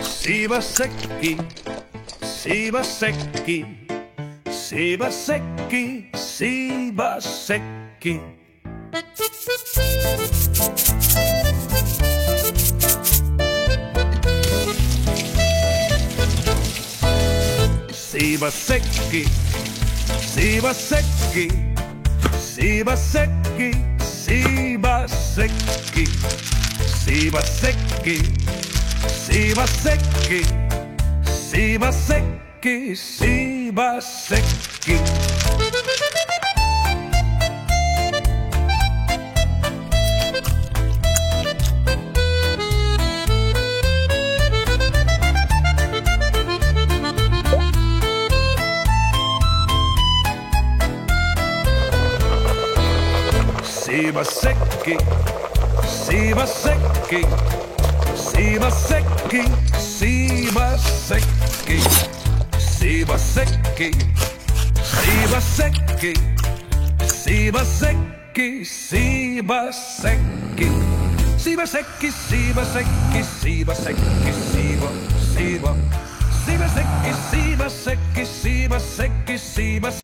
Siibasekki, siibasekki, siibasekki, siibasekki. Siibasekki, siibasekki, siibasekki, siibasekki, siibasekki, siibasekki, siibasekki, siibasekki. Siibasekki, siibasekki, siibasekki, siibasekki, siibasekki, siibasekki, siibasekki, siibasekki, siibasekki, siibasekki, siibasekki, siiba, siiba, siibasekki, siiba.